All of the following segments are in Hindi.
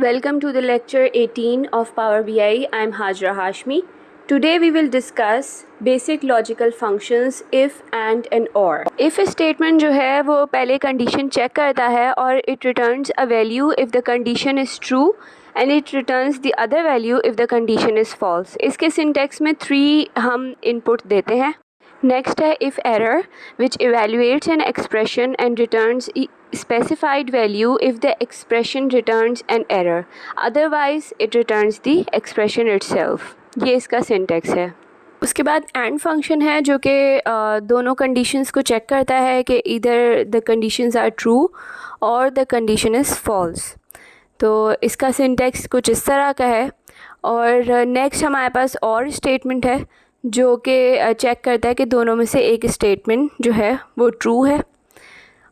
Welcome to the lecture 18 of Power BI. I am Hajra Hashmi. Today we will discuss basic logical functions if, and or. If statement जो है वो पहले condition check करता है और it returns a value if the condition is true and it returns the other value if the condition is false. इसके syntax में 3 हम input देते हैं. Next है if error which evaluates an expression and returns specified value if the expression returns an error. Otherwise it returns the expression itself. ये इसका syntax है. उसके बाद AND फंक्शन है जो कि दोनों कंडीशंस को चेक करता है कि इधर द कंडीशंस आर ट्रू और द कंडीशन इज़ फॉल्स. तो इसका सिंटैक्स कुछ इस तरह का है. और नेक्स्ट हमारे पास और स्टेटमेंट है जो कि चेक करता है कि दोनों में से एक स्टेटमेंट जो है वो ट्रू है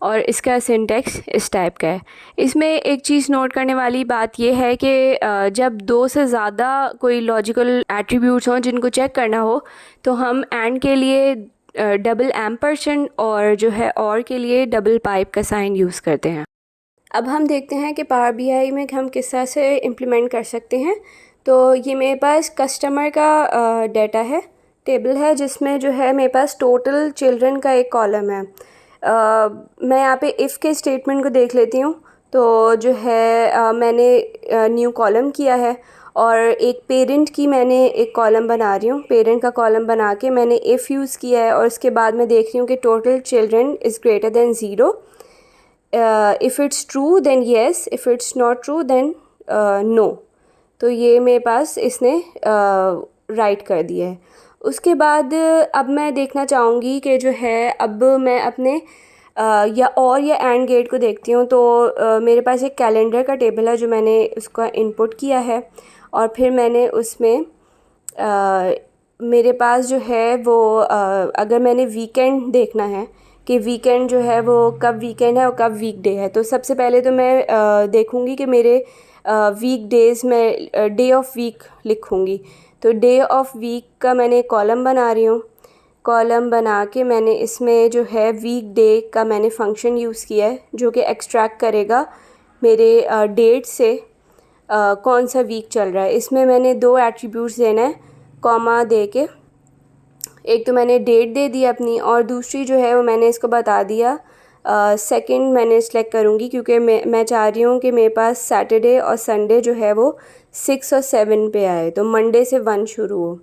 और इसका सिंटैक्स इस टाइप का है. इसमें एक चीज़ नोट करने वाली बात यह है कि जब दो से ज़्यादा कोई लॉजिकल एट्रीब्यूट्स हों जिनको चेक करना हो तो हम एंड के लिए डबल एम्परसेंड और जो है और के लिए डबल पाइप का साइन यूज़ करते हैं. अब हम देखते हैं कि पावर बीआई में हम किस तरह से इम्प्लीमेंट कर सकते हैं. तो ये मेरे पास कस्टमर का डाटा है, टेबल है जिसमें जो है मेरे पास टोटल चिल्ड्रन का एक कॉलम है. मैं यहाँ पे इफ़ के स्टेटमेंट को देख लेती हूँ. तो जो है मैंने न्यू कॉलम किया है और एक पेरेंट की मैंने एक कॉलम बना रही हूँ. पेरेंट का कॉलम बना के मैंने इफ़ यूज़ किया है और उसके बाद मैं देख रही हूँ कि total children is greater than 0. If it's true then yes, if it's not true then no. तो ये मेरे पास इसने राइट कर दिया है. उसके बाद अब मैं देखना चाहूँगी कि जो है अब मैं अपने या एंड गेट को देखती हूँ. तो मेरे पास एक कैलेंडर का टेबल है जो मैंने उसका इनपुट किया है और फिर मैंने उसमें मेरे पास जो है वो अगर मैंने वीकेंड देखना है कि वीकेंड जो है वो कब वीकेंड है और कब वीकडे है. तो सबसे पहले तो मैं देखूँगी कि मेरे वीक डेज़ में डे ऑफ वीक लिखूँगी. तो डे ऑफ वीक का मैंने कॉलम बना रही हूँ. कॉलम बना के मैंने इसमें जो है वीक डे का मैंने फंक्शन यूज़ किया है जो कि एक्सट्रैक्ट करेगा मेरे डेट से कौन सा वीक चल रहा है. इसमें मैंने 2 एट्रीब्यूट्स देना है कॉमा दे के. एक तो मैंने डेट दे दी अपनी और दूसरी जो है वो मैंने इसको बता दिया सेकंड मैंने सेलेक्ट करूँगी क्योंकि मैं चाह रही हूँ कि मेरे पास सैटरडे और संडे जो है वो 6 और 7 पे आए, तो मंडे से 1 शुरू हो.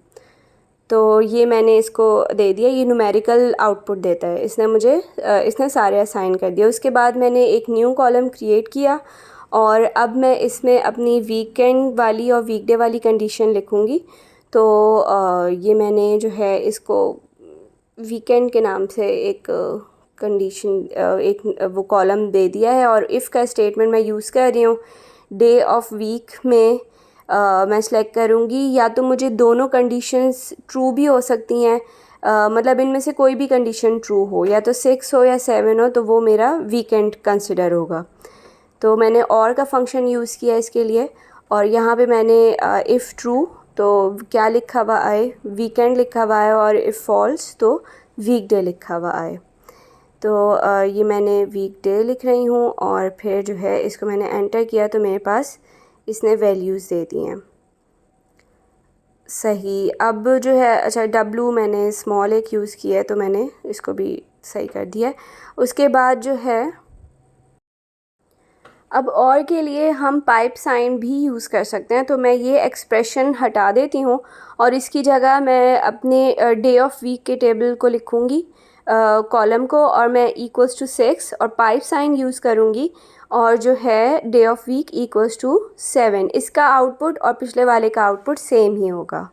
तो ये मैंने इसको दे दिया. ये न्यूमेरिकल आउटपुट देता है. इसने सारे असाइन कर दिया. उसके बाद मैंने एक न्यू कॉलम क्रिएट किया और अब मैं इसमें अपनी वीकेंड वाली और वीकडे वाली कंडीशन लिखूँगी. तो ये मैंने जो है इसको वीकेंड के नाम से एक कंडीशन एक वो कॉलम दे दिया है और इफ़ का स्टेटमेंट मैं यूज़ कर रही हूँ. डे ऑफ वीक में मैं सेलेक्ट करूँगी या तो मुझे दोनों कंडीशंस ट्रू भी हो सकती हैं, मतलब इनमें से कोई भी कंडीशन ट्रू हो, या तो 6 हो या 7 हो, तो वो मेरा वीकेंड कंसिडर होगा. तो मैंने और का फंक्शन यूज़ किया इसके लिए और यहाँ पे मैंने इफ़ ट्रू तो क्या लिखा हुआ आए, वीकेंड लिखा हुआ है और इफ़ फॉल्स तो वीकडे लिखा हुआ आए. तो ये मैंने वीकडे लिख रही हूँ और फिर जो है इसको मैंने एंटर किया तो मेरे पास इसने वैल्यूज़ दे दी हैं. सही. अब जो है अच्छा W मैंने स्मॉल एक यूज़ किया है तो मैंने इसको भी सही कर दिया है. उसके बाद जो है अब और के लिए हम पाइप साइन भी यूज़ कर सकते हैं. तो मैं ये एक्सप्रेशन हटा देती हूँ और इसकी जगह मैं अपने डे ऑफ वीक के टेबल को लिखूँगी कॉलम को और मैं इक्वल्स टू 6 और पाइप साइन यूज़ करूँगी और जो है day of week equals to 7. इसका आउटपुट और पिछले वाले का आउटपुट सेम ही होगा.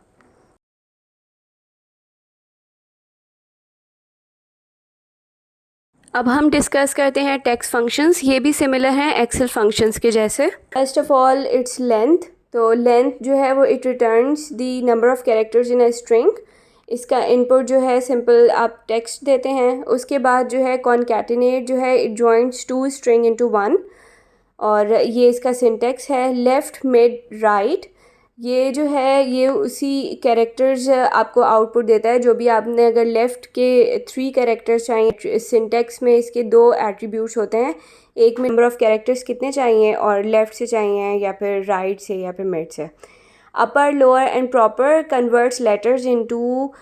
अब हम डिस्कस करते हैं टेक्स्ट फंक्शंस. ये भी सिमिलर हैं एक्सेल फंक्शंस के जैसे. First of all its length. तो लेंथ जो है वो it returns the number of characters in a string. इसका इनपुट जो है सिंपल आप टेक्स्ट देते हैं. उसके बाद जो है कॉन्कैटिनेट जो है इट जॉइंट्स 2 स्ट्रिंग इनटू 1 और ये इसका सिंटेक्स है. लेफ़्ट मिड राइट ये जो है ये उसी कैरेक्टर्स आपको आउटपुट देता है जो भी आपने अगर लेफ़्ट के 3 कैरेक्टर्स चाहिए. सिंटेक्स में इसके 2 एट्रीब्यूट्स होते हैं, एक में नंबर ऑफ़ कैरेक्टर्स कितने चाहिए और लेफ़्ट से चाहिए या फिर राइट से या फिर मिड से। Upper lower and proper converts letters into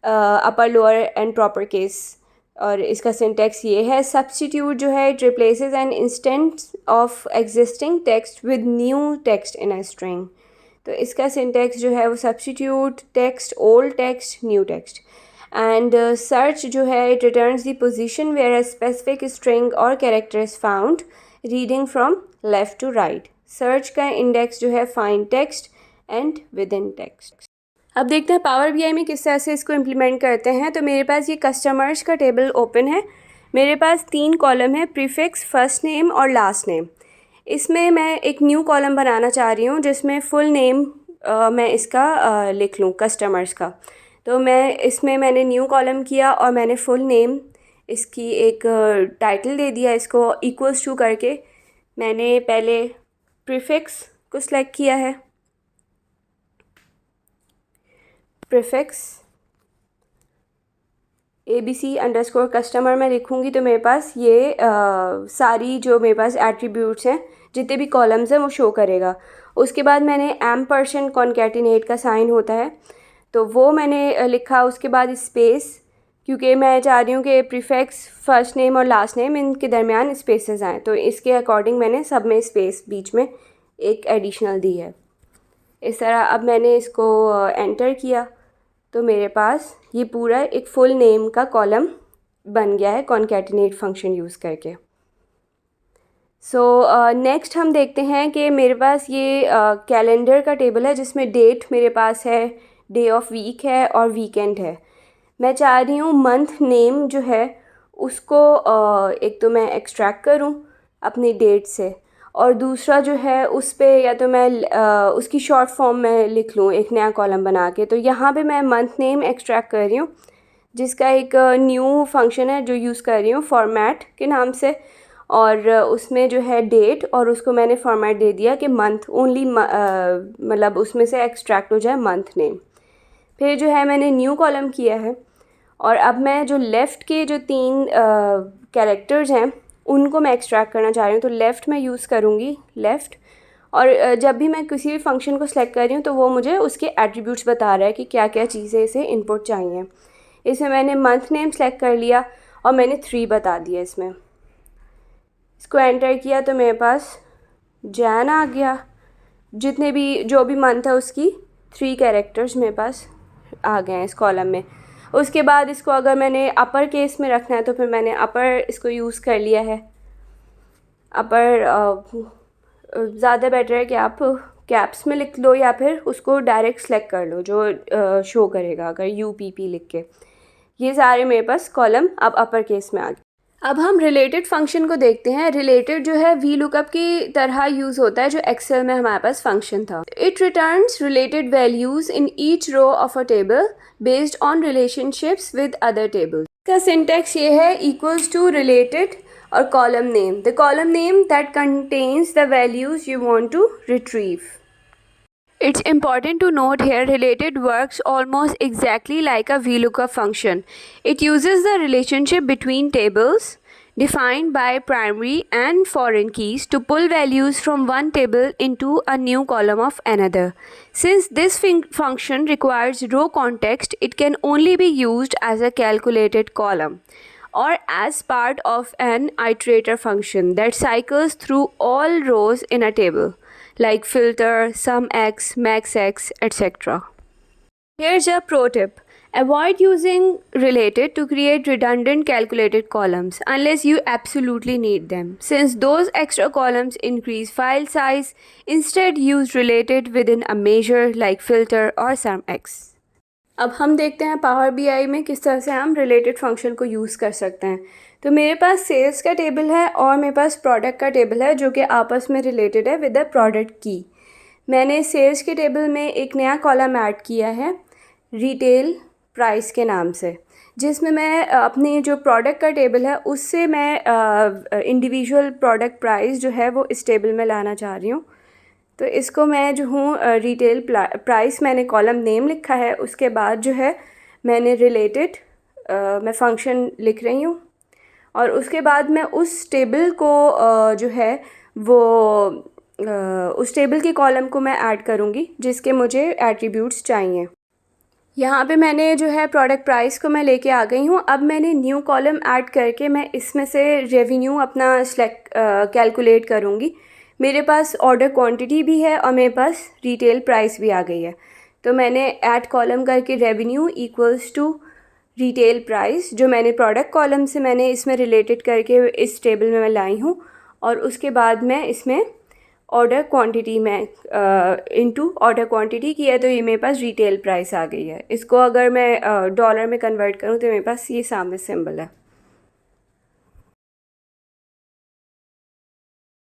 upper lower and proper case, और इसका सिंटेक्स ये है। सब्स्टिट्यूट जो है it replaces an instance of existing text with new text in a string. तो इसका सिंटेक्स जो है वो substitute text, old text, new text. And search जो है it returns the position where a specific string और character is found reading from left to right. Search का इंडेक्स जो है find text and with in text. अब देखते हैं पावर बीआई में किस तरह से इसको इम्प्लीमेंट करते हैं। तो मेरे पास ये कस्टमर्स का टेबल ओपन है। मेरे पास 3 कॉलम है, प्रीफिक्स, फर्स्ट नेम और लास्ट नेम। इसमें मैं एक न्यू कॉलम बनाना चाह रही हूँ जिसमें फुल नेम मैं इसका लिख लूँ कस्टमर्स का। तो मैंने न्यू कॉलम किया और मैंने फुल नेम इसकी एक टाइटल दे दिया, इसको इक्वल्स टू करके। मैंने पहले प्रीफिक्स को सिलेक्ट किया है, प्रीफिक्स ABC_ कस्टमर मैं लिखूँगी तो मेरे पास ये सारी जो मेरे पास एट्रीब्यूट्स हैं, जितने भी कॉलम्स हैं वो शो करेगा। उसके बाद मैंने एम्परसेंड कॉन्कैटिनेट का साइन होता है तो वो मैंने लिखा। उसके बाद स्पेस, क्योंकि मैं चाह रही हूँ कि प्रीफिक्स, फर्स्ट नेम और लास्ट नेम इनके दरमियान स्पेसेस आएँ, तो इसके अकॉर्डिंग मैंने सब में स्पेस बीच में एक एडिशनल दी है। इस तरह अब मैंने इसको एंटर किया तो मेरे पास ये पूरा एक फुल नेम का कॉलम बन गया है कॉन्कैटिनेट फंक्शन यूज़ करके। नेक्स्ट हम देखते हैं कि मेरे पास ये कैलेंडर का टेबल है जिसमें डेट मेरे पास है, डे ऑफ वीक है और वीकेंड है। मैं चाह रही हूँ मंथ नेम जो है उसको एक तो मैं एक्सट्रैक्ट करूँ अपनी डेट से, और दूसरा जो है उस पे या तो मैं उसकी शॉर्ट फॉर्म में लिख लूँ एक नया कॉलम बना के। तो यहाँ पे मैं मंथ नेम एक्सट्रैक्ट कर रही हूँ जिसका एक न्यू फंक्शन है जो यूज़ कर रही हूँ फॉर्मेट के नाम से, और उसमें जो है डेट और उसको मैंने फॉर्मेट दे दिया कि मंथ ओनली, मतलब उसमें से एक्सट्रैक्ट हो जाए मंथ नेम। फिर जो है मैंने न्यू कॉलम किया है और अब मैं जो लेफ़्ट के जो 3 कैरेक्टर्स हैं उनको मैं एक्सट्रैक्ट करना चाह रही हूँ। तो लेफ़्ट में यूज़ करूँगी लेफ़्ट, और जब भी मैं किसी भी फंक्शन को सिलेक्ट कर रही हूँ तो वो मुझे उसके एट्रीब्यूट्स बता रहा है कि क्या क्या चीज़ें इसे इनपुट चाहिए। इसमें मैंने मंथ नेम सेलेक्ट कर लिया और मैंने 3 बता दिया इसमें। इसको एंटर किया तो मेरे पास जैन आ गया। जितने भी जो भी मंथ है उसकी 3 कैरेक्टर्स मेरे पास आ गए हैं इस कॉलम में। उसके बाद इसको अगर मैंने अपर केस में रखना है तो फिर मैंने अपर इसको यूज़ कर लिया है। अपर ज़्यादा बेटर है कि आप कैप्स में लिख लो या फिर उसको डायरेक्ट सेलेक्ट कर लो जो शो करेगा अगर UPP लिख के। ये सारे मेरे पास कॉलम अब अपर केस में आ गए। अब हम रिलेटेड फंक्शन को देखते हैं। रिलेटेड जो है VLOOKUP की तरह यूज़ होता है जो एक्सेल में हमारे पास फंक्शन था। It returns related values in each row of a table based on relationships with other tables. इसका सिंटेक्स ये है इक्वल्स टू रिलेटेड और column name, the column name that contains the values you want to retrieve. It's important to note here related works almost exactly like a VLOOKUP function. It uses the relationship between tables defined by primary and foreign keys to pull values from one table into a new column of another. Since this function requires row context, it can only be used as a calculated column or as part of an iterator function that cycles through all rows in a table, like filter, SUMX, MAXX, etc. Here's a pro tip. Avoid using related to create redundant calculated columns unless you absolutely need them, since those extra columns increase file size. Instead, use related within a measure like filter or SUMX. अब हम देखते हैं पावर BI में किस तरह से हम रिलेटेड फंक्शन को यूज़ कर सकते हैं। तो मेरे पास सेल्स का टेबल है और मेरे पास प्रोडक्ट का टेबल है जो कि आपस में रिलेटेड है विद द प्रोडक्ट की। मैंने सेल्स के टेबल में एक नया कॉलम ऐड किया है रिटेल प्राइस के नाम से, जिसमें मैं अपनी जो प्रोडक्ट का टेबल है उससे मैं इंडिविजुअल प्रोडक्ट प्राइस जो है वो इस टेबल में लाना चाह रही हूँ। तो इसको मैं जो हूँ रिटेल प्राइस मैंने कॉलम नेम लिखा है, उसके बाद जो है मैंने रिलेटेड मैं फंक्शन लिख रही हूँ और उसके बाद मैं उस टेबल को जो है वो उस टेबल के कॉलम को मैं ऐड करूँगी जिसके मुझे एट्रीब्यूट्स चाहिए। यहाँ पे मैंने जो है प्रोडक्ट प्राइस को मैं लेके आ गई हूँ। अब मैंने न्यू कॉलम ऐड करके मैं इसमें से रेवेन्यू अपना सेलेक्ट कैलकुलेट करूँगी। मेरे पास ऑर्डर क्वांटिटी भी है और मेरे पास रिटेल प्राइस भी आ गई है। तो मैंने ऐड कॉलम करके revenue equals to retail price जो मैंने प्रोडक्ट कॉलम से मैंने इसमें रिलेटेड करके इस टेबल में मैं लाई हूँ, और उसके बाद मैं इसमें ऑर्डर क्वांटिटी में इनटू ऑर्डर क्वांटिटी की है, तो ये मेरे पास रिटेल प्राइस आ गई है। इसको अगर मैं डॉलर में कन्वर्ट करूँ तो मेरे पास ये सामने सिंबल है।